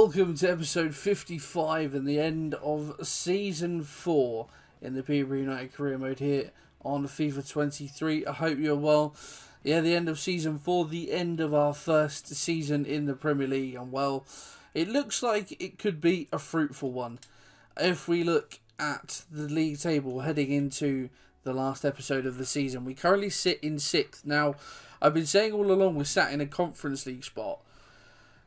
welcome to episode 55 and the end of season 4 in the Peterborough United career mode here on FIFA 23. I hope you're well. Yeah, the end of season 4, the end of our first season in the Premier League, and well, it looks like it could be a fruitful one. If we look at the league table heading into the last episode of the season, we currently sit in 6th. Now, I've been saying all along we're sat in a Conference League spot.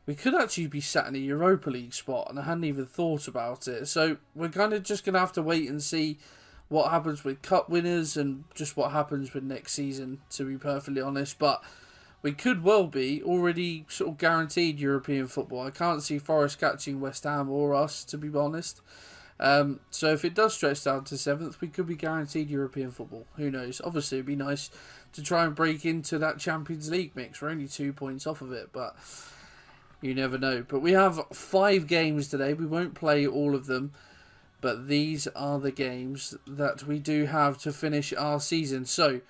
We could actually be sat in a Europa League spot, and I hadn't even thought about it. So we're kind of just going to have to wait and see what happens with cup winners and just what happens with next season, to be perfectly honest. But we could well be already sort of guaranteed European football. I can't see Forest catching West Ham or us, to be honest. So if it does stretch down to 7th, we could be guaranteed European football. Who knows? Obviously, it'd be nice to try and break into that Champions League mix. We're only 2 points off of it, but you never know. But we have 5 games today. We won't play all of them, but these are the games that we do have to finish our season. So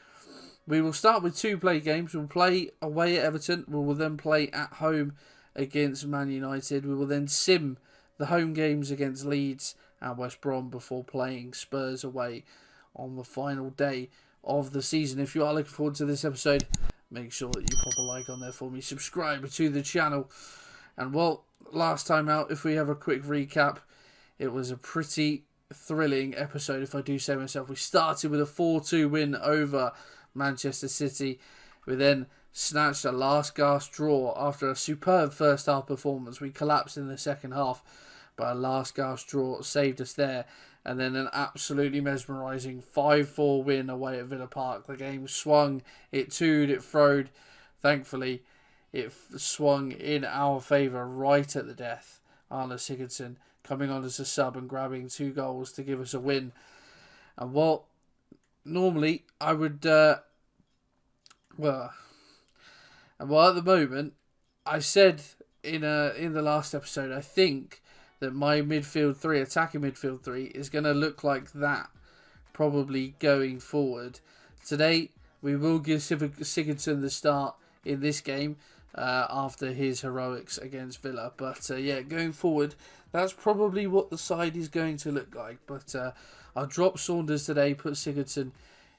we will start with 2 play games. We'll play away at Everton. We will then play at home against Man United. We will then sim the home games against Leeds and West Brom before playing Spurs away on the final day of the season. If you are looking forward to this episode, make sure that you pop a like on there for me. Subscribe to the channel. And well, last time out, if we have a quick recap, it was a pretty thrilling episode, if I do say myself. We started with a 4-2 win over Manchester City. We then snatched a last gasp draw after a superb first half performance. We collapsed in the second half, but a last gasp draw saved us there. And then an absolutely mesmerising 5-4 win away at Villa Park. The game swung, it toed, it throwed. Thankfully, it swung in our favour right at the death. Arne Sigurdsson coming on as a sub and grabbing 2 goals to give us a win. And well, normally I would, at the moment, I said in the last episode, I think that my midfield 3, attacking midfield 3, is going to look like that probably going forward. Today, we will give Sigurdsson the start in this game after his heroics against Villa. But yeah, going forward, that's probably what the side is going to look like. But I'll drop Saunders today, put Sigurdsson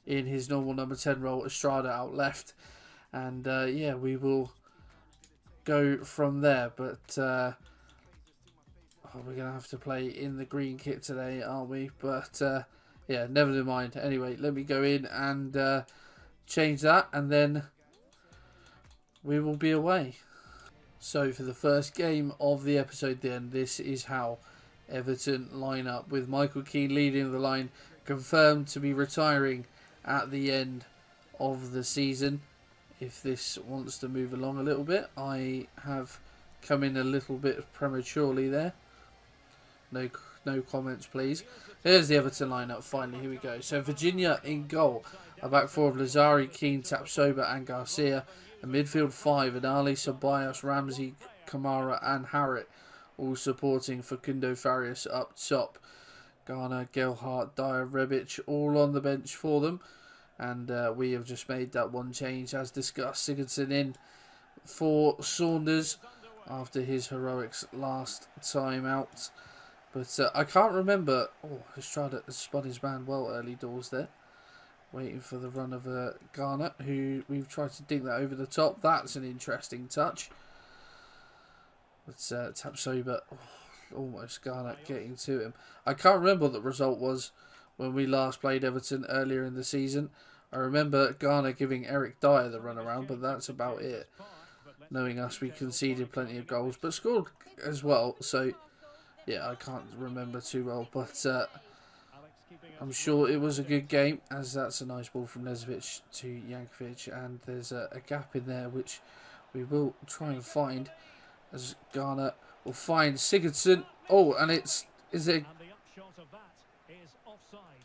in his normal number 10 role, Estrada out left. And yeah, we will go from there. But we're going to have to play in the green kit today, aren't we? But yeah, never mind. Anyway, let me go in and change that, and then we will be away. So for the first game of the episode then, this is how Everton line up, with Michael Keane leading the line, confirmed to be retiring at the end of the season. If this wants to move along a little bit, I have come in a little bit prematurely there. No comments, please. There's the Everton lineup. Finally, here we go. So Virginia in goal. A back 4 of Lazari, Keane, Tapsoba and Garcia. A midfield 5, Anali, Ceballos, Ramsey, Kamara and Harrit, all supporting Facundo Farias up top. Garner, Gelhardt, Dyer, Rebic, all on the bench for them. And we have just made that one change, as discussed. Sigurdsson in for Saunders after his heroics last time out. But I can't remember. Oh, Estrada spun his man well early doors there. Waiting for the run of Garner, who we've tried to dink that over the top. That's an interesting touch. But Tapsoba, almost Garner getting to him. I can't remember what the result was when we last played Everton earlier in the season. I remember Garner giving Eric Dyer the run around, but that's about it. Knowing us, we conceded plenty of goals, but scored as well. So yeah, I can't remember too well, but I'm sure it was a good game, as that's a nice ball from Nezovic to Jankovic, and there's a gap in there which we will try and find, as Garner will find Sigurdsson. Oh, and is it?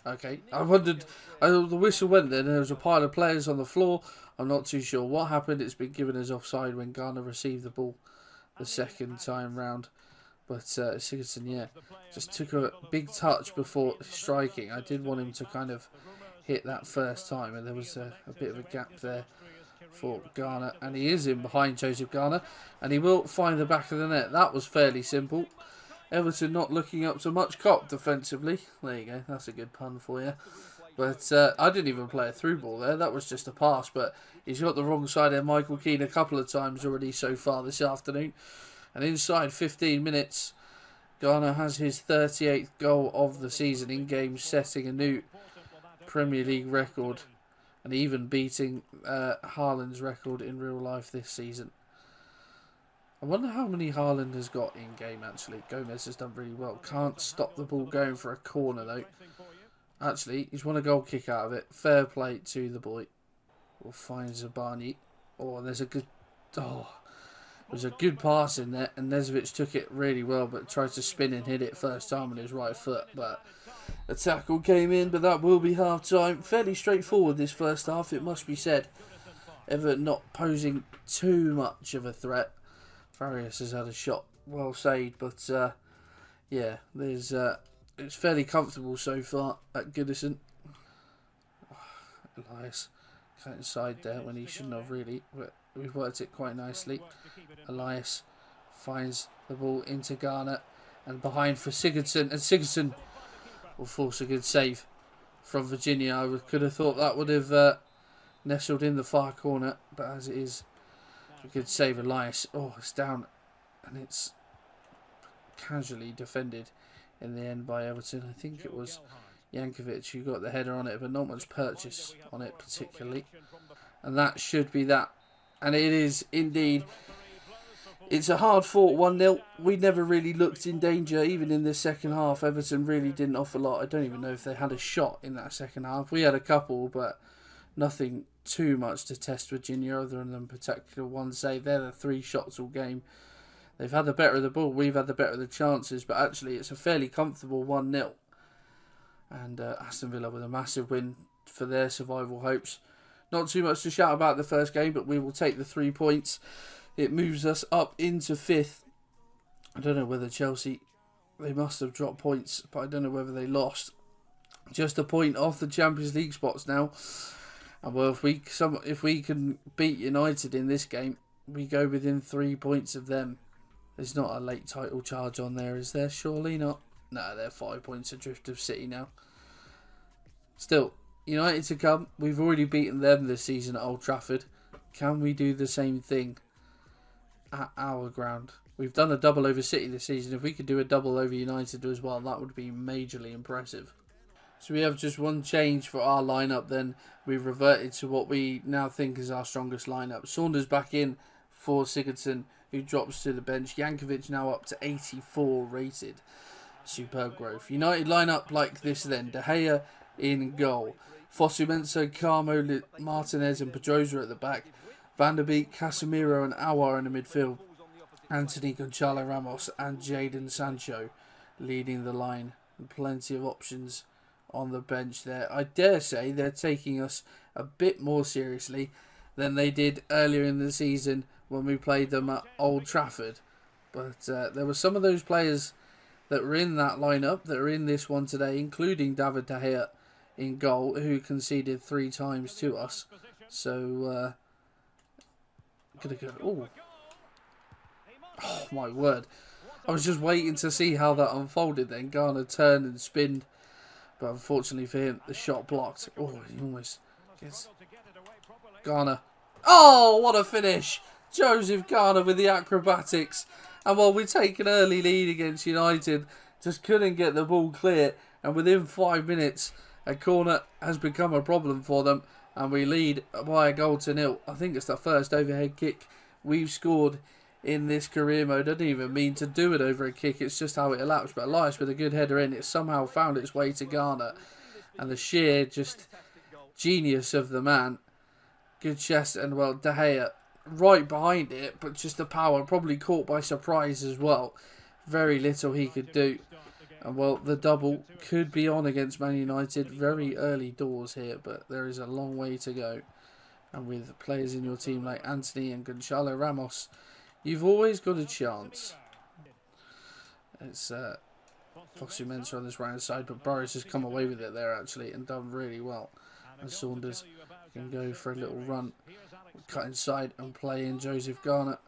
Okay, I wondered, the whistle went then, and there was a pile of players on the floor. I'm not too sure what happened. It's been given as offside when Garner received the ball the second time round. But Sigurdsson, yeah, just took a big touch before striking. I did want him to kind of hit that first time, and there was a bit of a gap there for Garner, and he is in behind Joseph Garner, and he will find the back of the net. That was fairly simple. Everton not looking up to much cop defensively. There you go, that's a good pun for you. But I didn't even play a through ball there, that was just a pass, but he's got the wrong side of Michael Keane a couple of times already so far this afternoon. And inside 15 minutes, Garner has his 38th goal of the season in game, setting a new Premier League record and even beating Haaland's record in real life this season. I wonder how many Haaland has got in game actually. Gomez has done really well. Can't stop the ball going for a corner though. Actually, he's won a goal kick out of it. Fair play to the boy. We'll find Zabani. Oh, there's a good... Oh, there's a good pass in there, and Nezovic took it really well, but tried to spin and hit it first time on his right foot. But a tackle came in, but that will be half-time. Fairly straightforward this first half, it must be said. Everton not posing too much of a threat. Farias has had a shot, well saved, but yeah, there's it's fairly comfortable so far at Goodison. Elias cut inside there when he shouldn't have really, but we've worked it quite nicely. Elias finds the ball into Garner and behind for Sigurdsson, and Sigurdsson will force a good save from Virginia. I could have thought that would have nestled in the far corner, but as it is, a good save. Elias, oh, it's down, and it's casually defended in the end by Everton. I think it was Jankovic who got the header on it, but not much purchase on it particularly. And that should be that. And it is indeed. It's a hard-fought 1-0. We never really looked in danger, even in the second half. Everton really didn't offer a lot. I don't even know if they had a shot in that second half. We had a couple, but nothing too much to test Virginia other than particular one save. They're the 3 shots all game. They've had the better of the ball. We've had the better of the chances, but actually it's a fairly comfortable 1-0. And Aston Villa with a massive win for their survival hopes. Not too much to shout about the first game, but we will take the 3 points. It moves us up into 5th. I don't know whether Chelsea, they must have dropped points, but I don't know whether they lost. Just a point off the Champions League spots now. And well, if we can beat United in this game, we go within 3 points of them. There's not a late title charge on there, is there? Surely not. No, they're 5 points adrift of City now. Still, United to come. We've already beaten them this season at Old Trafford. Can we do the same thing at our ground? We've done a double over City this season. If we could do a double over United as well, that would be majorly impressive. So we have just one change for our lineup then. We've reverted to what we now think is our strongest lineup. Saunders back in for Sigurdsson, who drops to the bench. Jankovic now up to 84 rated. Superb growth. United lineup like this then. De Gea in goal. Fosu-Mensah, Carmo, Martinez and Pedrosa at the back. Van der Beek, Casemiro and Aouar in the midfield. Anthony, Gonzalo Ramos and Jadon Sancho leading the line. And plenty of options on the bench there. I dare say they're taking us a bit more seriously than they did earlier in the season when we played them at Old Trafford. But there were some of those players that were in that lineup that are in this one today, including David De Gea in goal, who conceded 3 times to us. So, gonna go. Ooh. Oh my word! I was just waiting to see how that unfolded. Then Garner turned and spinned, but unfortunately for him, the shot blocked. Oh, he almost gets Garner. Oh, what a finish! Joseph Garner with the acrobatics. And while we take an early lead against United, just couldn't get the ball clear. And within 5 minutes, a corner has become a problem for them. And we lead by a goal to 0. I think it's the first overhead kick we've scored in this career mode. I didn't even mean to do it over a kick. It's just how it elapsed. But Elias with a good header in, it somehow found its way to Garner. And the sheer just genius of the man. Good chest and, well, De Gea right behind it, but just the power, probably caught by surprise as well. Very little he could do. And well, the double could be on against Man United. Very early doors here, but there is a long way to go. And with players in your team like Anthony and Gonzalo Ramos, you've always got a chance. It's Fosu-Mensah on this right hand side, but Boris has come away with it there actually and done really well. And Saunders can go for a little run cut inside and play in Joseph Garner.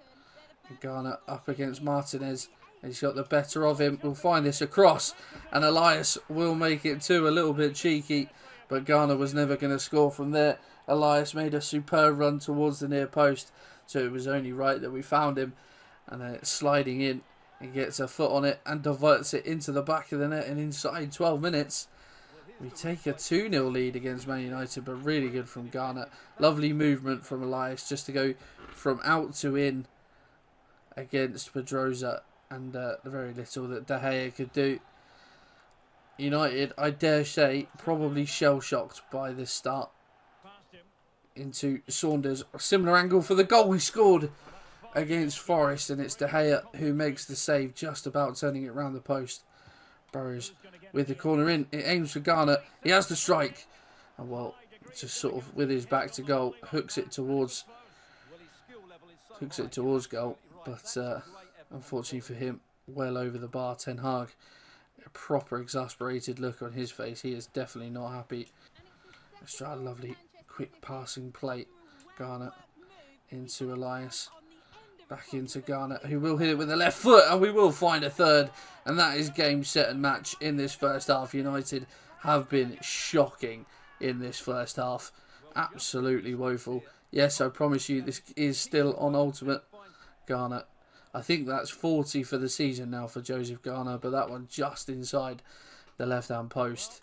Garner up against Martinez. He's got the better of him. We'll find this across. And Elias will make it too. A little bit cheeky. But Garner was never going to score from there. Elias made a superb run towards the near post. So it was only right that we found him. And then it's sliding in. He gets a foot on it and diverts it into the back of the net. And inside 12 minutes, we take a 2-0 lead against Man United. But really good from Garner. Lovely movement from Elias just to go from out to in against Pedrosa. And very little that De Gea could do. United, I dare say, probably shell-shocked by this start. Into Saunders. A similar angle for the goal he scored against Forest. And it's De Gea who makes the save, just about turning it round the post. Burrows with the corner in. It aims for Garner. He has the strike. And well, just sort of with his back to goal, hooks it towards goal. But unfortunately for him, well over the bar. Ten Hag, a proper exasperated look on his face. He is definitely not happy. Let's try a lovely quick passing play. Garner into Elias. Back into Garner, who will hit it with the left foot. And we will find a third. And that is game, set and match in this first half. United have been shocking in this first half. Absolutely woeful. Yes, I promise you this is still on Ultimate. Garner. I think that's 40 for the season now for Joseph Garner, but that one just inside the left-hand post.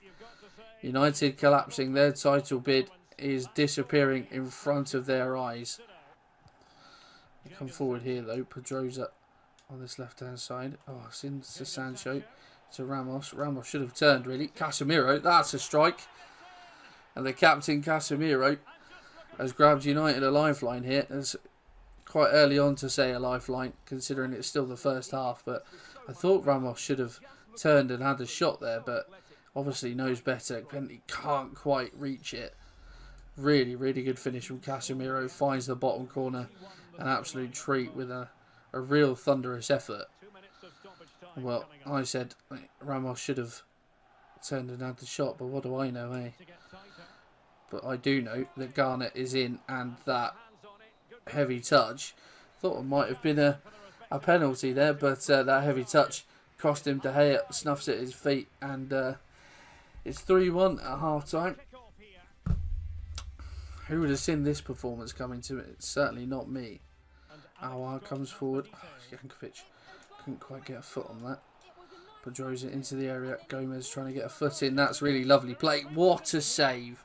United collapsing. Their title bid is disappearing in front of their eyes. They come forward here though. Pedrosa on this left-hand side. Oh, it's into Sancho. To Ramos. Ramos should have turned really. Casemiro. That's a strike. And the captain Casemiro has grabbed United a lifeline here. It's quite early on to say a lifeline, considering it's still the first half, but I thought Ramos should have turned and had a shot there, but obviously knows better and he can't quite reach it. Really, really good finish from Casemiro. Finds the bottom corner. An absolute treat with a real thunderous effort. Well, I said Ramos should have turned and had the shot, but what do I know, eh? But I do know that Garner is in, and that heavy touch, thought it might have been a penalty there, but that heavy touch cost him. De Gea snuffs at his feet, and it's 3-1 at half time. Who would have seen this performance coming to it? It's certainly not me. Awar comes forward. Oh, Jankovic couldn't quite get a foot on that. Pedrosa into the area. Gomez trying to get a foot in. That's really lovely play. What a save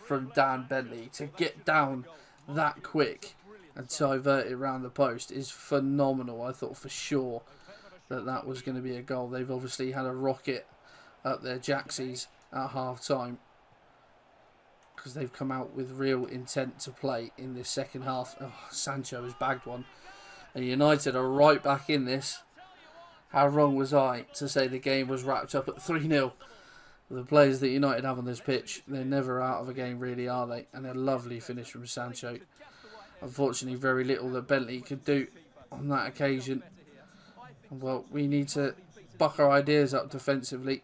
from Dan Bentley to get down that quick and divert it around the post is phenomenal. I thought for sure that was going to be a goal. They've obviously had a rocket up their jacksies at half time because they've come out with real intent to play in this second half. Oh, Sancho has bagged one. And United are right back in this. How wrong was I to say the game was wrapped up at 3-0? The players that United have on this pitch, they're never out of a game really, are they? And a lovely finish from Sancho. Unfortunately, very little that Bentley could do on that occasion. Well, we need to buck our ideas up defensively.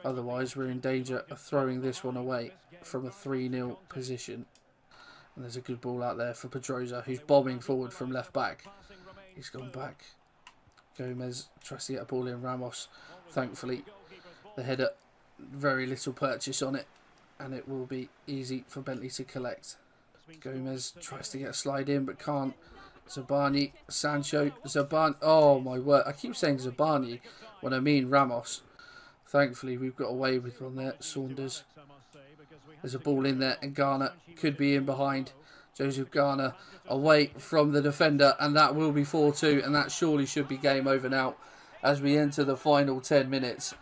Otherwise, we're in danger of throwing this one away from a 3-0 position. And there's a good ball out there for Pedrosa, who's bombing forward from left back. He's gone back. Gomez tries to get a ball in. Ramos, thankfully, the header, very little purchase on it, and it will be easy for Bentley to collect. Gomez tries to get a slide in, but can't. Zabani, Sancho, Zabani. Oh my word! I keep saying Zabani when I mean Ramos. Thankfully, we've got away with one there. Saunders. There's a ball in there, and Garner could be in behind. Joseph Garner away from the defender, and that will be 4-2, and that surely should be game over now as we enter the final 10 minutes.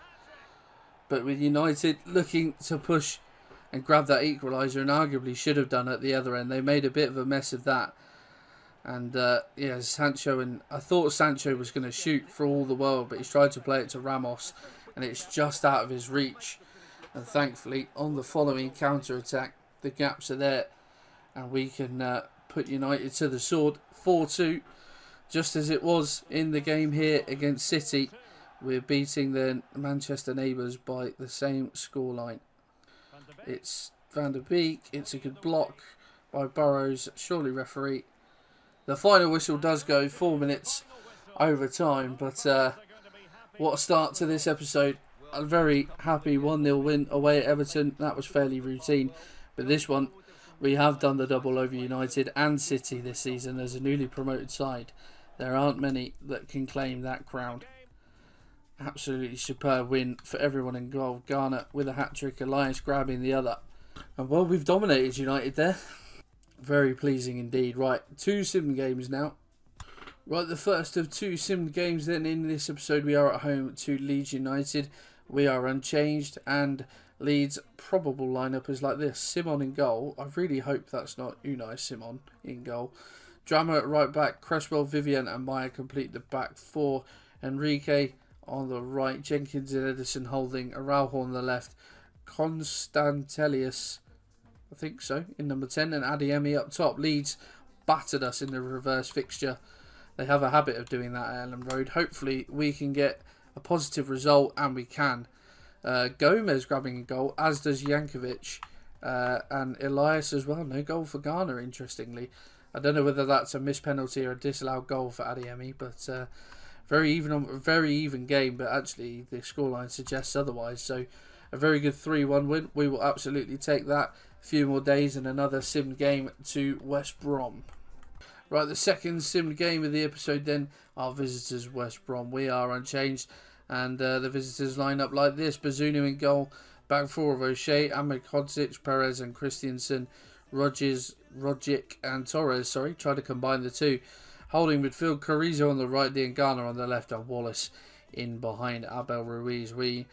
But with United looking to push and grab that equaliser, and arguably should have done at the other end. They made a bit of a mess of that. And yeah, Sancho, and I thought Sancho was going to shoot for all the world, but he's tried to play it to Ramos, and it's just out of his reach. And thankfully, on the following counter-attack, the gaps are there, and we can put United to the sword. 4-2, just as it was in the game here against City. We're beating their Manchester neighbours by the same scoreline. It's Van der Beek, it's a good block by Burrows, surely referee. The final whistle does go 4 minutes over time, but what a start to this episode. A very happy 1-0 win away at Everton. That was fairly routine, but this one, we have done the double over United and City this season as a newly promoted side. There aren't many that can claim that crown. Absolutely superb win for everyone in goal. Garner with a hat-trick, Elias grabbing the other. And well, we've dominated United there. Very pleasing indeed. Right, 2 sim games now. Right, the first of 2 sim games then. In this episode we are at home to Leeds United. We are unchanged and Leeds' probable lineup is like this. Simon in goal. I really hope that's not Unai Simon in goal. Drama at right back. Cresswell, Vivian and Meyer complete the back 4. Enrique on the right. Jenkins and Edison holding. Araujo on the left. Constantelius, I think so, in number 10, and Adeyemi up top. Leeds battered us in the reverse fixture. They have a habit of doing that at Ellen Road. Hopefully we can get a positive result, and we can. Gomez grabbing a goal, as does Jankovic, and Elias as well. No goal for Garner, interestingly. I don't know whether that's a missed penalty or a disallowed goal for Adeyemi, but very even game, but actually the scoreline suggests otherwise. So a very good 3-1 win. We will absolutely take that. A few more days and another sim game to West Brom. Right, the second sim game of the episode then. Our visitors West Brom. We are unchanged. And the visitors line up like this. Bazunu in goal. Back 4 of O'Shea, Ahmed Kodzic, Perez and Christiansen. Rogic and Torres, try to combine the two. Holding midfield, Carrizo on the right, Diangana on the left, and Wallace in behind Abel Ruiz. We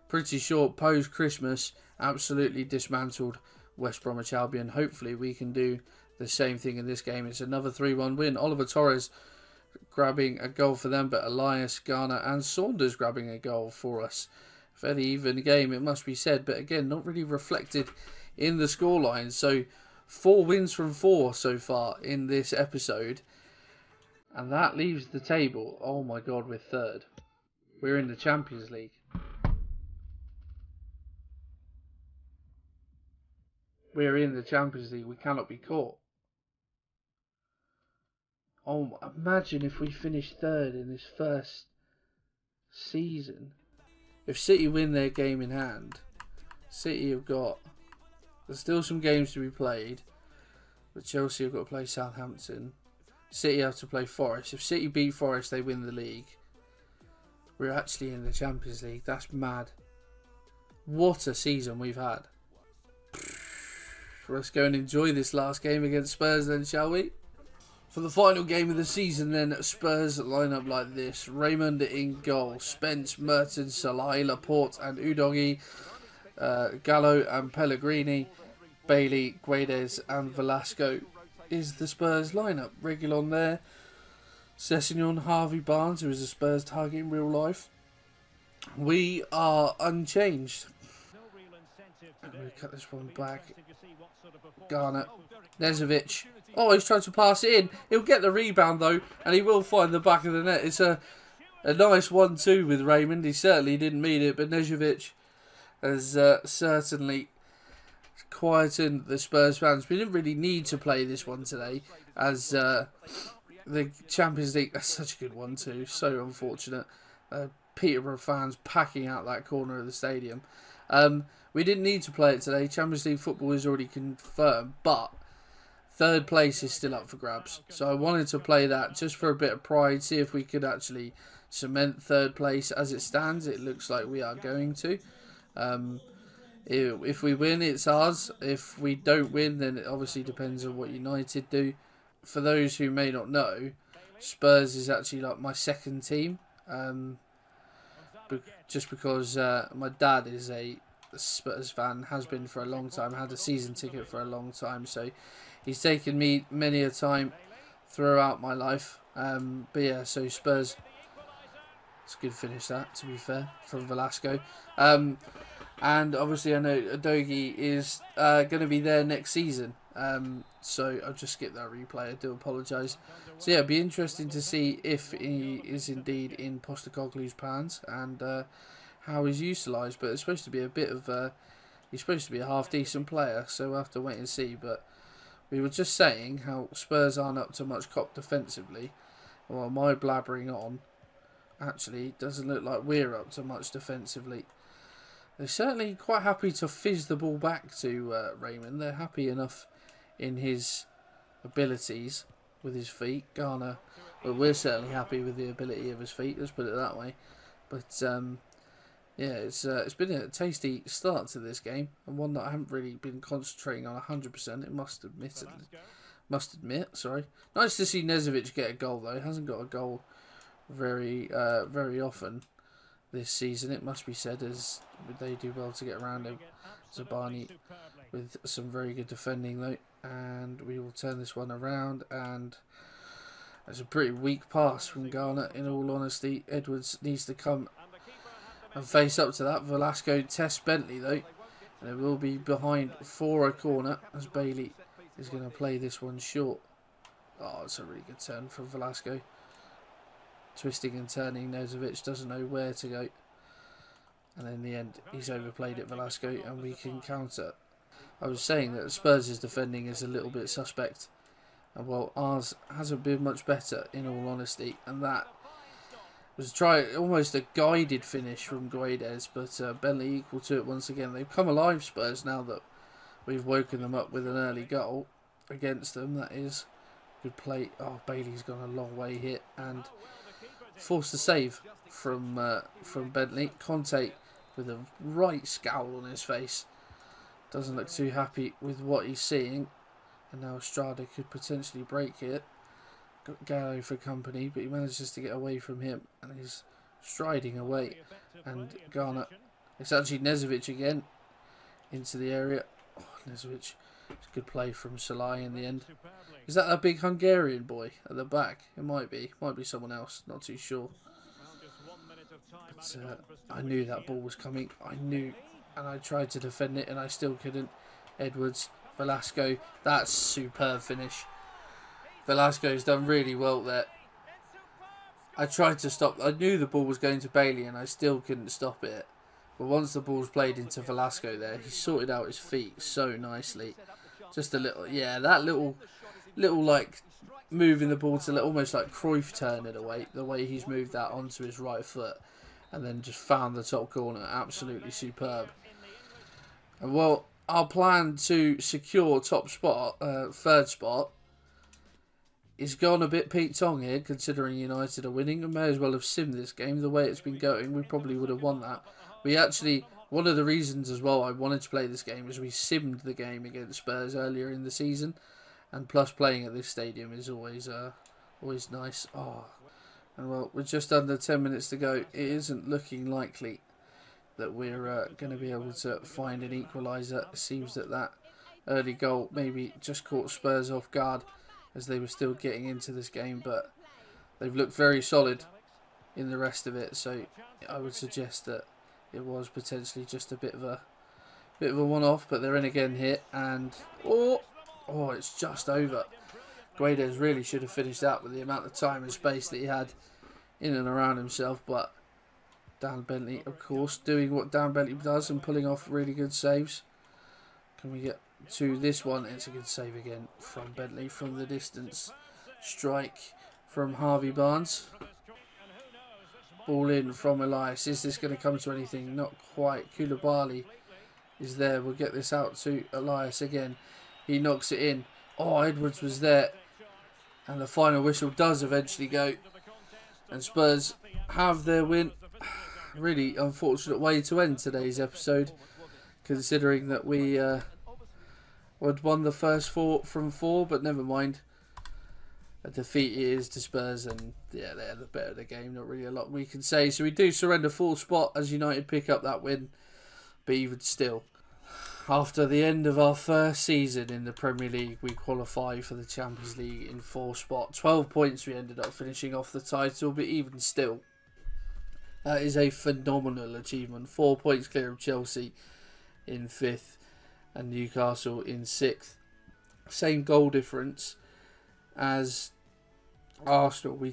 pretty short post-Christmas absolutely dismantled West Bromwich Albion. Hopefully we can do the same thing in this game. It's another 3-1 win. Oliver Torres grabbing a goal for them, but Elias, Garner and Saunders grabbing a goal for us. Fairly even game, it must be said, but again, not really reflected in the scoreline. So 4 wins from 4 so far in this episode. And that leaves the table, oh my god, we're 3rd. We're in the Champions League. We're in the Champions League. We cannot be caught. Oh, imagine if we finish 3rd in this first season. If City win their game in hand, City have got... There's still some games to be played. But Chelsea have got to play Southampton. City have to play Forest. If City beat Forest, they win the league. We're actually in the Champions League. That's mad. What a season we've had. Let's go and enjoy this last game against Spurs then, shall we? For the final game of the season then, Spurs line up like this. Raymond in goal. Spence, Mertens, Salai, Laporte and Udogi. Gallo and Pellegrini. Bailey, Guedes and Velasco is the Spurs lineup. Reguilon there. Sessegnon, Harvey Barnes, who is a Spurs target in real life. We are unchanged. I'm going to cut this one back. Garner. Nezovic. Oh, he's trying to pass it in. He'll get the rebound though, and he will find the back of the net. It's a nice 1-2 with Raymond. He certainly didn't mean it, but Nezovic has certainly quietened the Spurs fans. We didn't really need to play this one today, as the Champions League, that's such a good one too. So unfortunate. Peterborough fans packing out that corner of the stadium. We didn't need to play it today. Champions League football is already confirmed, but 3rd place is still up for grabs. So I wanted to play that just for a bit of pride, see if we could actually cement 3rd place as it stands. It looks like we are going to. If we win, it's ours. If we don't win, then it obviously depends on what United do. For those who may not know, Spurs is actually like my 2nd team. Just because my dad is a Spurs fan, has been for a long time, had a season ticket for a long time, so he's taken me many a time throughout my life. But yeah, so Spurs, it's a good finish that, to be fair, from Velasco. And obviously I know Udogi is going to be there next season, so I'll just skip that replay. I do apologise. So yeah, it'll be interesting to see if he is indeed in Postecoglou's plans and how he's utilised. But it's supposed to be a bit of he's supposed to be a half decent player, so we'll have to wait and see. But We were just saying how Spurs aren't up to much cop defensively. Well, my blabbering on actually doesn't look like we're up to much defensively. They're certainly quite happy to fizz the ball back to Raymond. They're happy enough in his abilities with his feet. Garner, well, we're certainly happy with the ability of his feet, let's put it that way. But yeah, it's been a tasty start to this game, and one that I haven't really been concentrating on 100%. It must admit. Sorry. Nice to see Nezovic get a goal though. Hasn't got a goal very often this season, it must be said, as they do well to get around him. Zabani with some very good defending though, and we will turn this one around, and it's a pretty weak pass from Garner, in all honesty. Edwards needs to come and face up to that. Velasco tests Bentley though, and it will be behind for a corner as Bailey is going to play this one short. Oh, it's a really good turn from Velasco. Twisting and turning, Nezovic doesn't know where to go. And in the end, he's overplayed it, Velasco, and we can counter. I was saying that Spurs' defending is a little bit suspect. And well, ours hasn't been much better, in all honesty. And that was almost a guided finish from Guedes, but Bentley equal to it once again. They've come alive, Spurs, now that we've woken them up with an early goal against them. That is good play. Oh, Bailey's gone a long way hit and forced a save from Bentley. Conte with a right scowl on his face. Doesn't look too happy with what he's seeing. And now Estrada could potentially break it. Got Gallo for company, but he manages to get away from him, and he's striding away. And Garner, it's actually Nezovic again into the area. Oh, Nezovic, it's a good play from Salai in the end. Is that a big Hungarian boy at the back? It might be someone else, not too sure. But I knew that ball was coming. I knew, and I tried to defend it, and I still couldn't. Edwards, Velasco, that's superb finish. Velasco's done really well there. I tried to stop. I knew the ball was going to Bailey and I still couldn't stop it. But once the ball's played into Velasco there, he sorted out his feet so nicely. Just a little, yeah, that little like moving the ball to almost like Cruyff turn in a way. The way he's moved that onto his right foot and then just found the top corner. Absolutely superb. And well, our plan to secure top spot, third spot, is gone a bit Pete Tong here, considering United are winning. And may as well have simmed this game. The way it's been going, we probably would have won that. We actually, one of the reasons as well I wanted to play this game is we simmed the game against Spurs earlier in the season. And plus playing at this stadium is always nice. Oh, and well, we're just under 10 minutes to go. It isn't looking likely that we're going to be able to find an equaliser. It seems that early goal maybe just caught Spurs off guard, as they were still getting into this game, but they've looked very solid in the rest of it. So I would suggest that it was potentially just a bit of a one-off. But they're in again here, and oh, it's just over. Guedes really should have finished that with the amount of time and space that he had in and around himself. But Dan Bentley, of course, doing what Dan Bentley does and pulling off really good saves. Can we get to this one? It's a good save again from Bentley from the distance. Strike from Harvey Barnes. Ball in from Elias. Is this going to come to anything? Not quite. Koulibaly is there. We'll get this out to Elias again. He knocks it in. Oh, Edwards was there. And the final whistle does eventually go. And Spurs have their win. Really unfortunate way to end today's episode, considering that we had won the first 4 from 4, but never mind. A defeat is to Spurs, and yeah, they're the better of the game. Not really a lot we can say. So we do surrender 4th spot as United pick up that win. But even still, after the end of our first season in the Premier League, we qualify for the Champions League in 4th spot. 12 points we ended up finishing off the title, but even still, that is a phenomenal achievement. 4 points clear of Chelsea in 5th and Newcastle in 6th. Same goal difference as Arsenal. We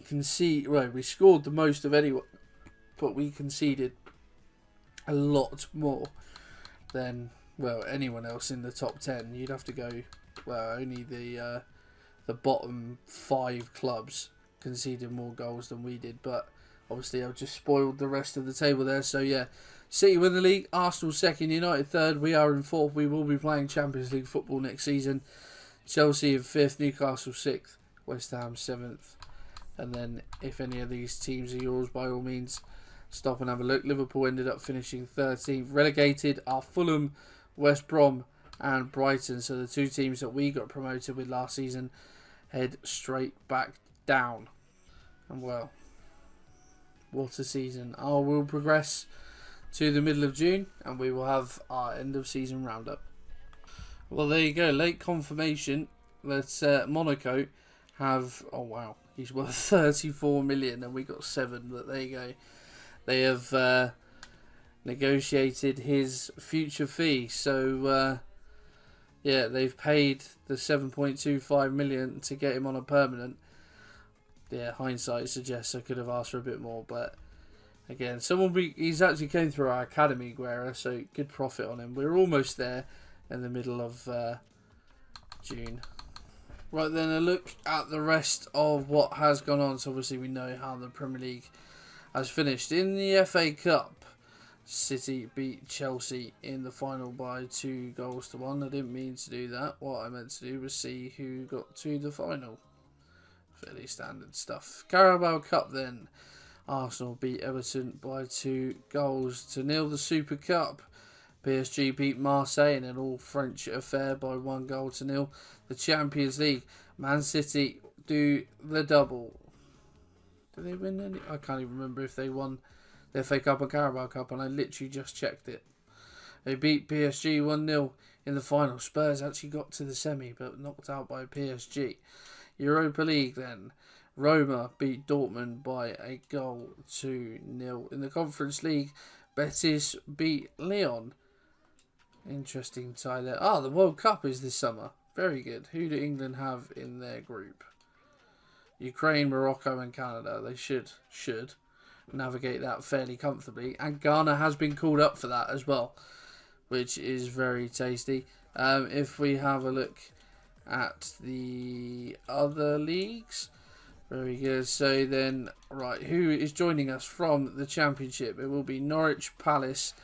scored the most of anyone, but we conceded a lot more than, well, anyone else in the top 10. You'd have to go well, only the bottom 5 clubs conceded more goals than we did, but obviously I've just spoiled the rest of the table there. So yeah, City win the league, Arsenal second, United third, we are in fourth. We will be playing Champions League football next season. Chelsea in fifth, Newcastle sixth, West Ham seventh. And then if any of these teams are yours, by all means, stop and have a look. Liverpool ended up finishing 13th. Relegated are Fulham, West Brom and Brighton. So the 2 teams that we got promoted with last season head straight back down. And well, what a season. We'll progress to the middle of June and we will have our end of season roundup. Well, there you go. Late confirmation that Monaco have... Oh, wow. He's worth 34 million and we got 7. But there you go. They have negotiated his future fee. So, yeah, they've paid the 7.25 million to get him on a permanent. Yeah, hindsight suggests I could have asked for a bit more. But, again, he's actually came through our academy, Guerra, so good profit on him. We're almost there in the middle of June. Right then, a look at the rest of what has gone on. So obviously we know how the Premier League has finished. In the FA Cup, City beat Chelsea in the final by 2-1. I didn't mean to do that. What I meant to do was see who got to the final. Fairly standard stuff. Carabao Cup then. Arsenal beat Everton by 2-0. The Super Cup. PSG beat Marseille in an all-French affair by 1-0. The Champions League, Man City do the double. Did they win any? I can't even remember if they won the FA Cup or Carabao Cup, and I literally just checked it. They beat PSG 1-0 in the final. Spurs actually got to the semi, but knocked out by PSG. Europa League then. Roma beat Dortmund by 1-0. In the Conference League, Betis beat Lyon. Interesting tie there. The World Cup is this summer. Very good. Who do England have in their group? Ukraine, Morocco and Canada. They should navigate that fairly comfortably. And Ghana has been called up for that as well, which is very tasty. If we have a look at the other leagues, very good. So then, right, who is joining us from the Championship? It will be Norwich, Palace,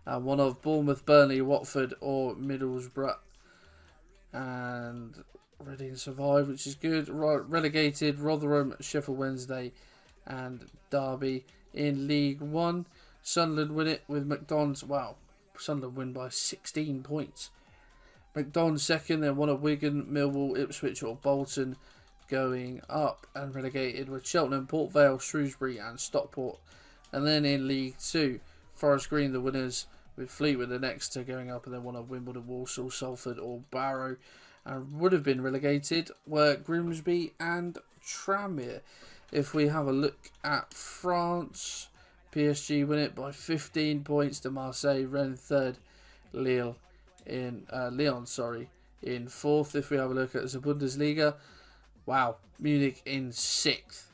one of Bournemouth, Burnley, Watford or Middlesbrough. And Reading survived, which is good. Relegated, Rotherham, Sheffield Wednesday and Derby in League One. Sunderland win it with McDonald's. Wow, Sunderland win by 16 points. McDonald's second, then one of Wigan, Millwall, Ipswich or Bolton going up. And relegated with Cheltenham, Port Vale, Shrewsbury and Stockport. And then in League Two, Forest Green the winners, with Fleetwood the next to going up, and then one of Wimbledon, Walsall, Salford or Barrow. And would have been relegated were Grimsby and Tranmere. If we have a look at France, PSG win it by 15 points to Marseille. Rennes third, Lyon in fourth. If we have a look at the Bundesliga, wow, Munich in sixth,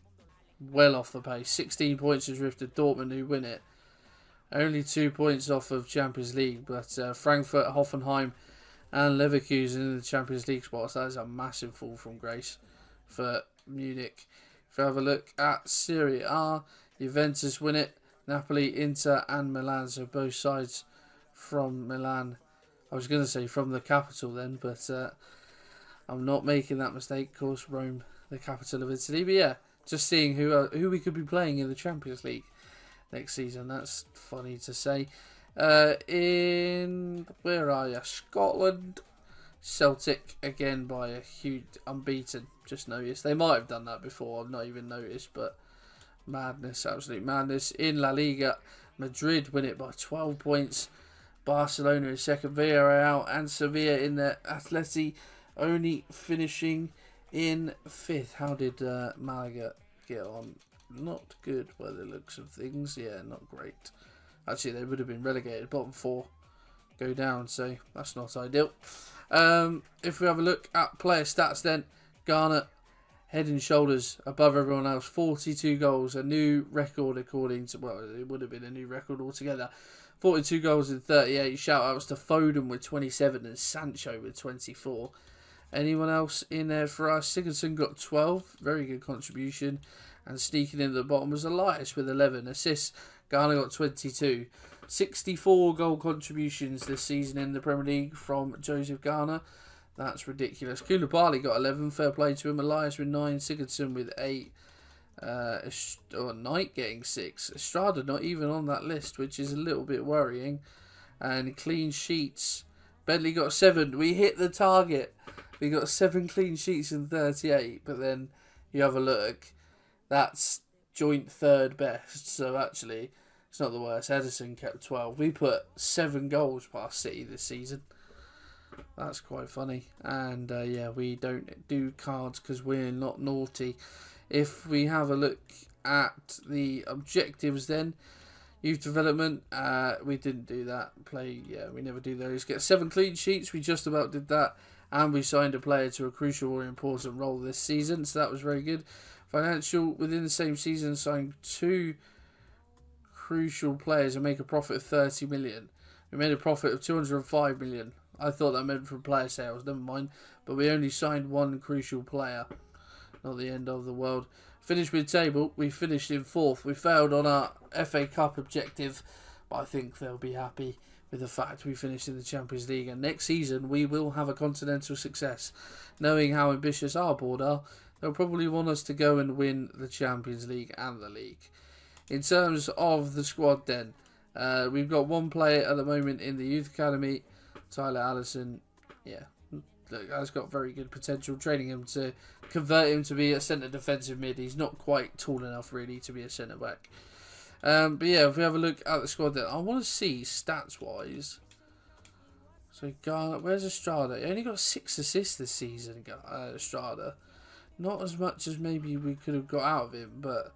well off the pace. 16 points has drifted Dortmund, who win it. Only 2 points off of Champions League, but Frankfurt, Hoffenheim and Leverkusen in the Champions League spots. That is a massive fall from grace for Munich. If we have a look at Serie A, Juventus win it. Napoli, Inter and Milan, so both sides from Milan. I was going to say from the capital then, but I'm not making that mistake. Of course, Rome, the capital of Italy. But yeah, just seeing who we could be playing in the Champions League next season. That's funny to say. Where are you? Scotland. Celtic again by a huge unbeaten. Just noticed. They might have done that before. I've not even noticed, but madness, absolute madness. In La Liga, Madrid win it by 12 points. Barcelona in second, Villarreal and Sevilla in there. Atleti only finishing in fifth. How did Malaga get on? Not good by the looks of things. Yeah, not great. Actually, they would have been relegated. Bottom four go down, so that's not ideal. If we have a look at player stats then, Ghana head and shoulders above everyone else. 42 goals, a new record according to, well, it would have been a new record altogether. 42 goals in 38. Shout outs to Foden with 27 and Sancho with 24. Anyone else in there for us? Sigurdsson got 12, very good contribution. And sneaking in at the bottom was Elias with 11 assists. Garner got 22. 64 goal contributions this season in the Premier League from Joseph Garner. That's ridiculous. Koulibaly got 11, fair play to him. Elias with 9, Sigurdsson with 8. Knight getting 6. Estrada not even on that list, which is a little bit worrying. And clean sheets. Bentley got 7. We hit the target. We got 7 clean sheets in 38. But then you have a look. That's joint third best. So actually, it's not the worst. Edison kept 12. We put 7 goals past City this season. That's quite funny. And yeah, we don't do cards because we're not naughty. If we have a look at the objectives then, youth development, we didn't do that. We never do those. Get 7 clean sheets, we just about did that. And we signed a player to a crucial or important role this season, so that was very good. Financial, within the same season, signed 2 crucial players and make a profit of 30 million. We made a profit of 205 million. I thought that meant for player sales, never mind. But we only signed 1 crucial player. Not the end of the world. Finished mid-table. We finished in 4th. We failed on our FA Cup objective. But I think they'll be happy with the fact we finished in the Champions League. And next season, we will have a continental success. Knowing how ambitious our board are, they'll probably want us to go and win the Champions League and the league. In terms of the squad then, we've got 1 player at the moment in the Youth Academy. Tyler Allison, yeah, has got very good potential. Training him to convert him to be a centre defensive mid. He's not quite tall enough really to be a centre back. But yeah, if we have a look at the squad then, I want to see stats wise. So Garner, where's Estrada? He only got 6 assists this season, Estrada. Not as much as maybe we could have got out of him, but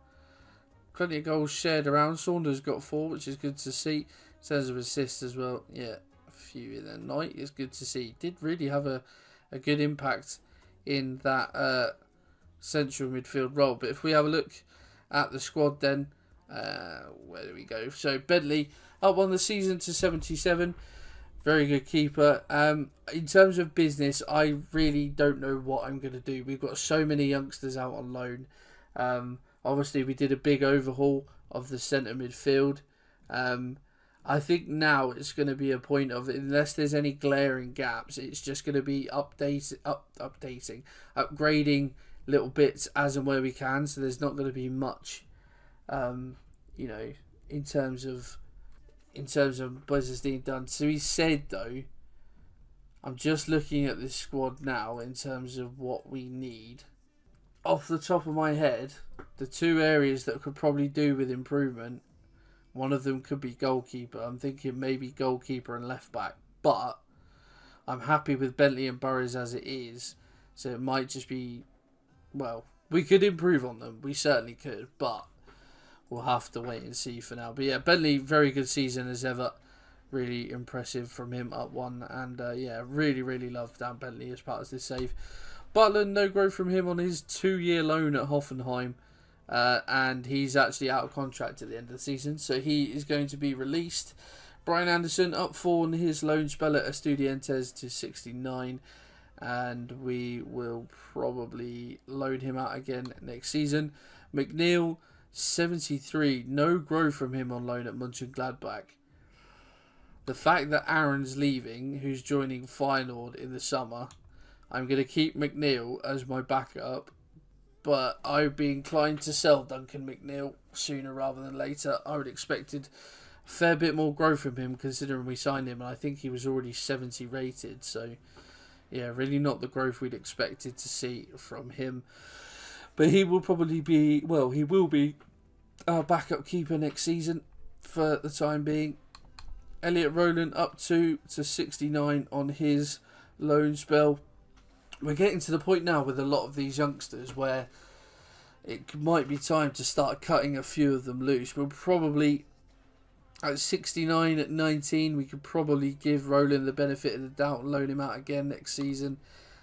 plenty of goals shared around. Saunders got 4, which is good to see. In terms of assists as well, yeah, a few in there. Knight is good to see. Did really have a good impact in that central midfield role. But if we have a look at the squad then, where do we go? So Bentley up on the season to 77. Very good keeper. In terms of business, I really don't know what I'm going to do. We've got so many youngsters out on loan. Obviously, we did a big overhaul of the centre midfield. I think now it's going to be a point of, unless there's any glaring gaps, it's just going to be upgrading little bits as and where we can. So there's not going to be much, in terms of business being done. So he said though, I'm just looking at this squad now in terms of what we need. Off the top of my head, the 2 areas that could probably do with improvement, one of them could be goalkeeper. I'm thinking maybe goalkeeper and left back, but I'm happy with Bentley and Burrows as it is. So it might just be, well, we could improve on them. We certainly could, but we'll have to wait and see for now. But yeah, Bentley, very good season as ever. Really impressive from him up 1. And yeah, really love Dan Bentley as part of this save. Butland, no growth from him on his 2-year loan at Hoffenheim. And he's actually out of contract at the end of the season. So he is going to be released. Brian Anderson up 4 on his loan spell at Estudiantes to 69. And we will probably loan him out again next season. McNeil, 73. No growth from him on loan at Mönchengladbach. The fact that Aaron's leaving, who's joining Feyenoord in the summer, I'm going to keep McNeil as my backup. But I would be inclined to sell Duncan McNeil sooner rather than later. I would expected a fair bit more growth from him considering we signed him. And I think he was already 70 rated. So, yeah, really not the growth we'd expected to see from him. But he will probably be, well, he will be our backup keeper next season for the time being. Elliot Rowland up to 69 on his loan spell. We're getting to the point now with a lot of these youngsters where it might be time to start cutting a few of them loose. We'll probably, at 69, at 19, we could probably give Rowland the benefit of the doubt and loan him out again next season.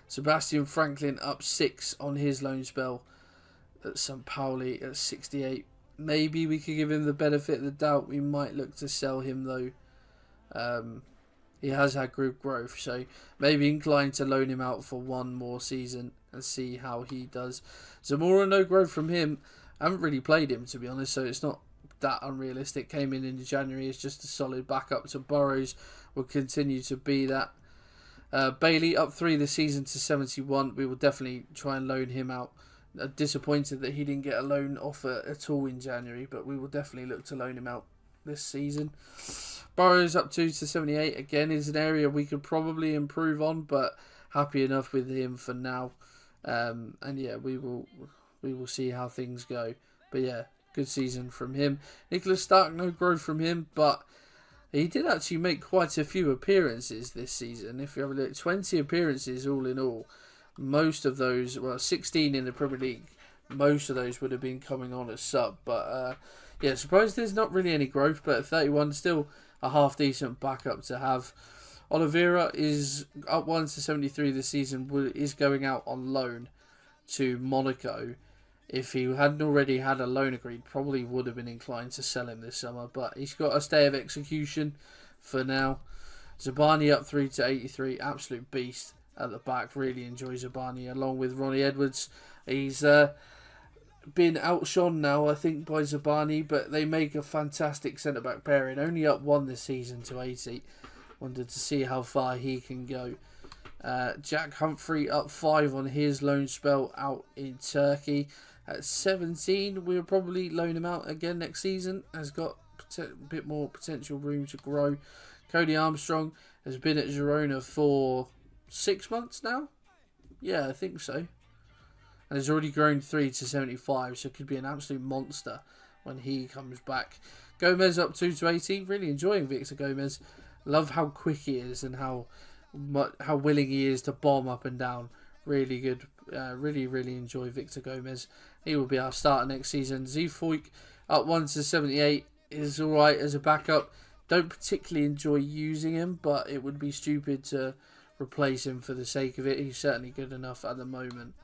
Sebastian Franklin up 6 on his loan spell at St. Pauli at 68. Maybe we could give him the benefit of the doubt. We might look to sell him though. he has had good growth, so maybe inclined to loan him out for one more season and see how he does. Zamora, no growth from him. I haven't really played him, to be honest, so it's not that unrealistic. Came in January as just a solid backup to Burrows, will continue to be that. Bailey up 3 this season to 71. We will definitely try and loan him out. Disappointed that he didn't get a loan offer at all in January, but we will definitely look to loan him out this season. Burrows up 2 to 78. Again, is an area we could probably improve on, but happy enough with him for now. And yeah, we will see how things go. But yeah, good season from him. Nicholas Stark, no growth from him, but he did actually make quite a few appearances this season. If you have a look, 20 appearances all in all. Most of those, well, 16 in the Premier League. Most of those would have been coming on as sub. But yeah, surprised there's not really any growth, but 31 still a half decent backup to have. Oliveira is up 1 to 73 this season, is going out on loan to Monaco. If he hadn't already had a loan agreed, probably would have been inclined to sell him this summer, but he's got a stay of execution for now. Zabani up 3 to 83, absolute beast at the back. Really enjoy Zabani along with Ronnie Edwards. He's been outshone now, I think, by Zabani, but they make a fantastic centre-back pairing. Only up 1 this season to 80. Wanted to see how far he can go. Jack Humphrey up 5 on his loan spell out in Turkey. At 17, we'll probably loan him out again next season. Has got a bit more potential room to grow. Cody Armstrong has been at Girona for 6 months now. Yeah, I think so. And has already grown 3 to 75, so could be an absolute monster when he comes back. Gomez up 2 to 80. Really enjoying Victor Gomez. Love how quick he is and how willing he is to bomb up and down. Really good. Really enjoy Victor Gomez. He will be our starter next season. Zeefoyk up 1 to 78 is alright as a backup. Don't particularly enjoy using him, but it would be stupid to replace him for the sake of it. He's certainly good enough at the moment.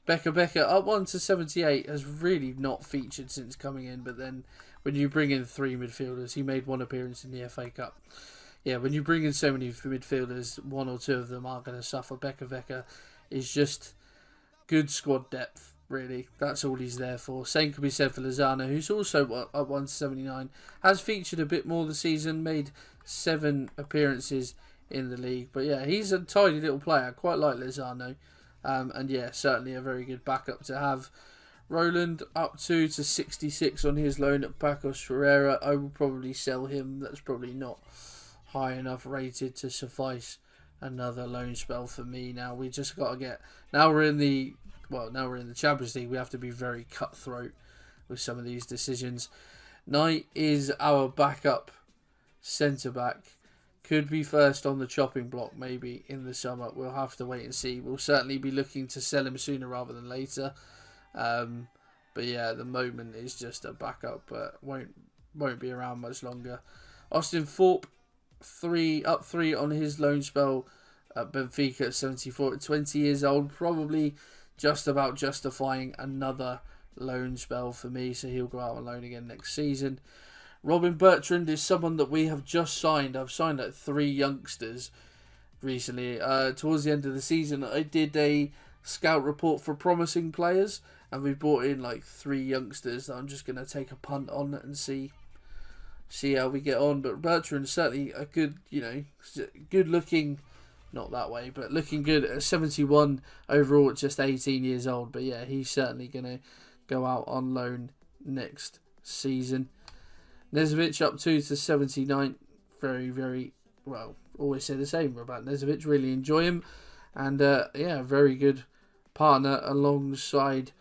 Becker up 1 to 78 has really not featured since coming in, but then when you bring in 3 midfielders, he made 1 appearance in the FA Cup. Yeah, when you bring in so many midfielders, 1 or 2 of them are going to suffer. Becker is just good squad depth, really. That's all he's there for. Same could be said for Lozano, who's also up 1 to 79. Has featured a bit more this season, made 7 appearances in the league. But yeah, he's a tidy little player. I quite like Lozano. And yeah, certainly a very good backup to have. Roland up 2 to 66 on his loan at Pacos Ferreira. I will probably sell him. That's probably not high enough rated to suffice another loan spell for me. Now we just got to get. Now we're in the Champions League. We have to be very cutthroat with some of these decisions. Knight is our backup centre back. Could be first on the chopping block maybe in the summer. We'll have to wait and see. We'll certainly be looking to sell him sooner rather than later. But yeah, at the moment it's just a backup, but won't be around much longer. Austin Thorpe up 3 on his loan spell at Benfica at 74 at 20 years old. Probably just about justifying another loan spell for me, so he'll go out on loan again next season. Robin Bertrand is someone that we have just signed. I've signed like 3 youngsters recently. Towards the end of the season, I did a scout report for promising players, and we brought in like 3 youngsters that I'm just going to take a punt on and see how we get on. But Bertrand's certainly a good, good looking, not that way, but looking good at 71 overall at just 18 years old. But yeah, he's certainly going to go out on loan next season. Nezovic up 2 to 79. Very, very, well, always say the same about Nezovic. Really enjoy him. And yeah, very good partner alongside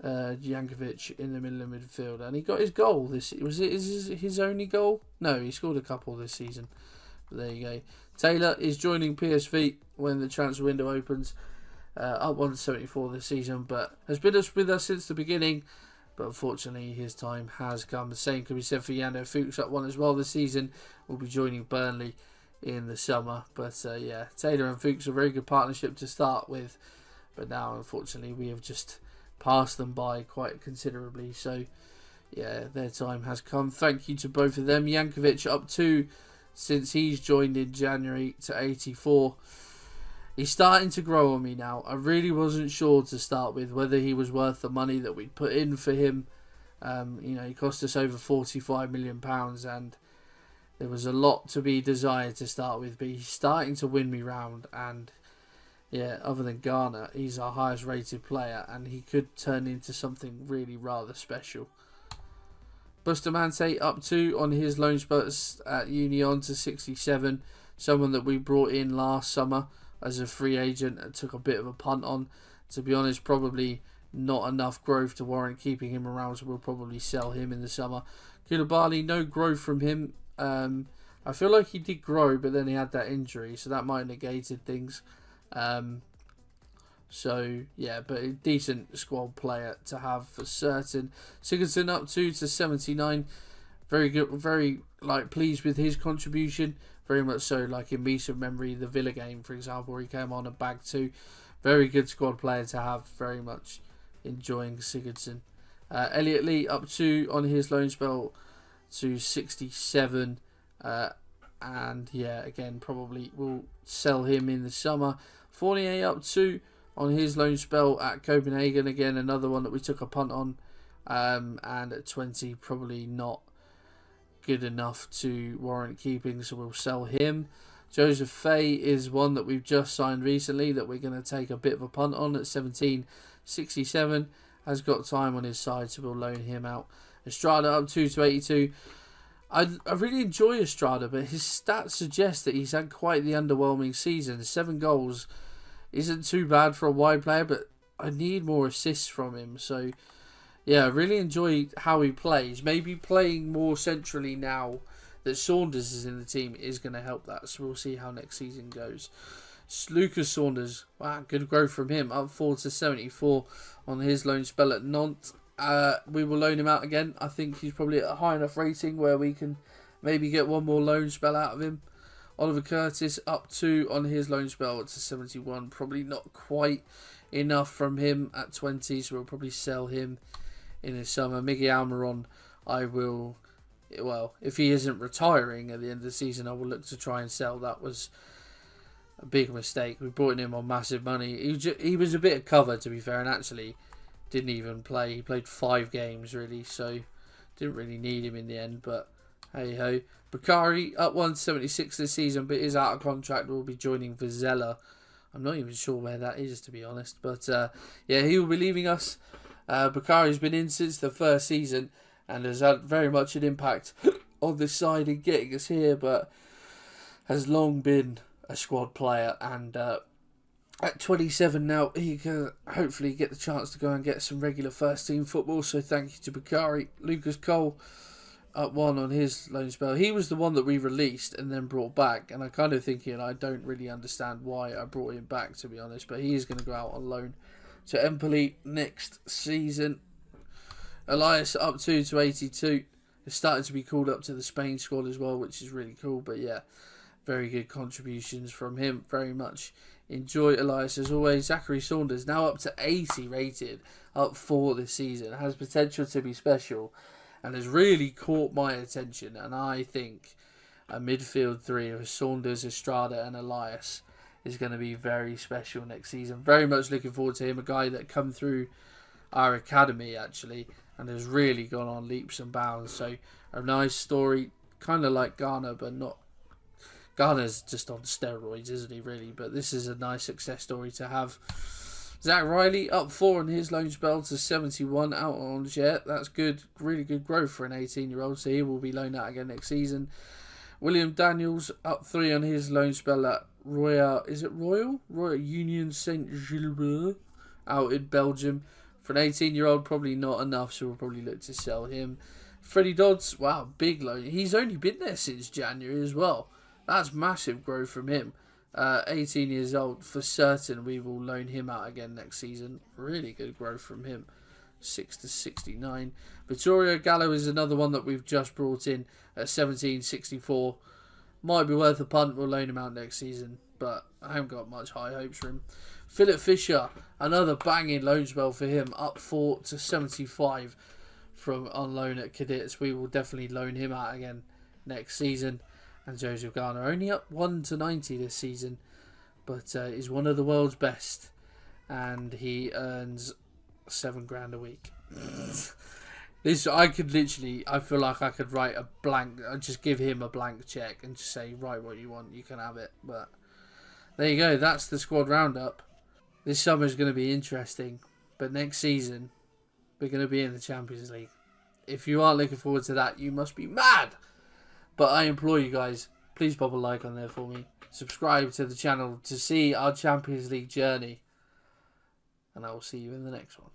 Jankovic in the middle of midfield. And he got his goal. Was it his only goal? No, he scored a couple this season. But there you go. Taylor is joining PSV when the transfer window opens. Up 1 to 74 this season, but has been with us since the beginning. But unfortunately, his time has come. The same can be said for Yando Fuchs, up 1 as well this season. Will be joining Burnley in the summer. But yeah, Taylor and Fuchs are a very good partnership to start with. But now, unfortunately, we have just passed them by quite considerably. So, yeah, their time has come. Thank you to both of them. Jankovic up 2 since he's joined in January to 84. He's starting to grow on me now. I really wasn't sure to start with whether he was worth the money that we'd put in for him. He cost us over £45 million, and there was a lot to be desired to start with, but he's starting to win me round. And yeah, other than Garner, he's our highest rated player, and he could turn into something really rather special. Bustamante up 2 on his loan spell at Union to 67. Someone that we brought in last summer as a free agent and took a bit of a punt on. To be honest, probably not enough growth to warrant keeping him around, so we'll probably sell him in the summer. Koulibaly, no growth from him. I feel like he did grow, but then he had that injury, so that might have negated things. So yeah, but a decent squad player to have for certain. Sigurdsson up 2 to 79. Very good, very pleased with his contribution. Very much so, like in recent memory, the Villa game, for example, where he came on and bagged 2. Very good squad player to have. Very much enjoying Sigurdsson. Elliot Lee up 2 on his loan spell to 67. And yeah, again, probably will sell him in the summer. Fournier up 2 on his loan spell at Copenhagen. Again, another one that we took a punt on. And at 20, probably not good enough to warrant keeping, so we'll sell him. Joseph Fay is one that we've just signed recently that we're going to take a bit of a punt on at 17.67. Has got time on his side, so we'll loan him out. Estrada up 2 to 82. I really enjoy Estrada, but his stats suggest that he's had quite the underwhelming season. 7 goals isn't too bad for a wide player, but I need more assists from him. So yeah, I really enjoy how he plays. Maybe playing more centrally now that Saunders is in the team is going to help that. So we'll see how next season goes. Lucas Saunders, wow, good growth from him. Up 4 to 74 on his loan spell at Nantes. We will loan him out again. I think he's probably at a high enough rating where we can maybe get one more loan spell out of him. Oliver Curtis up 2 on his loan spell to 71. Probably not quite enough from him at 20, so we'll probably sell him in the summer. Miguel Almiron, I will, well, if he isn't retiring at the end of the season, I will look to try and sell. That was a big mistake. We brought him on massive money. He was a bit of cover, to be fair, and actually didn't even play. He played 5 games, really, so didn't really need him in the end, but hey-ho. Bakary up 176 this season, but is out of contract. Will be joining Vizela. I'm not even sure where that is, to be honest, but yeah, he will be leaving us. Bakary's been in since the first season and has had very much an impact on this side in getting us here, but has long been a squad player, and at 27 now, he can hopefully get the chance to go and get some regular first team football, so thank you to Bakary. Lucas Cole up 1 on his loan spell. He was the one that we released and then brought back, and I kind of thinking I don't really understand why I brought him back, to be honest, but he is going to go out on loan to Empoli next season. Elias up 2 to 82. Is starting to be called up to the Spain squad as well, which is really cool. But yeah, very good contributions from him. Very much enjoy Elias as always. Zachary Saunders now up to 80 rated, up 4 this season. Has potential to be special and has really caught my attention. And I think a midfield 3 of Saunders, Estrada and Elias is going to be very special next season. Very much looking forward to him. A guy that come through our academy, actually, and has really gone on leaps and bounds. So a nice story, kind of like Garner, but not. Garner's just on steroids, isn't he, really? But this is a nice success story to have. Zach Riley up 4 on his loan spell to 71 out on Jet. That's good, really good growth for an 18-year-old. So he will be loaned out again next season. William Daniels up 3 on his loan spell at Royal Union Saint Gilbert out in Belgium. For an 18-year-old, probably not enough, so we'll probably look to sell him. Freddie Dodds, wow, big loan. He's only been there since January as well. That's massive growth from him. 18 years old, for certain we will loan him out again next season. Really good growth from him. 6 to 69. Vittorio Gallo is another one that we've just brought in at 17.64. Might be worth a punt. We'll loan him out next season, but I haven't got much high hopes for him. Philip Fisher, another banging loan spell for him, up 4 to 75 from on loan at Cadets. We will definitely loan him out again next season. And Joseph Garner only up 1 to 90 this season, but is one of the world's best, and he earns $7,000 a week. This I feel like I could write a blank. I'd just give him a blank check and just say, write what you want, you can have it. But there you go. That's the squad roundup. This summer is going to be interesting, but next season we're going to be in the Champions League. If you aren't looking forward to that, you must be mad. But I implore you guys, please pop a like on there for me. Subscribe to the channel to see our Champions League journey. And I will see you in the next one.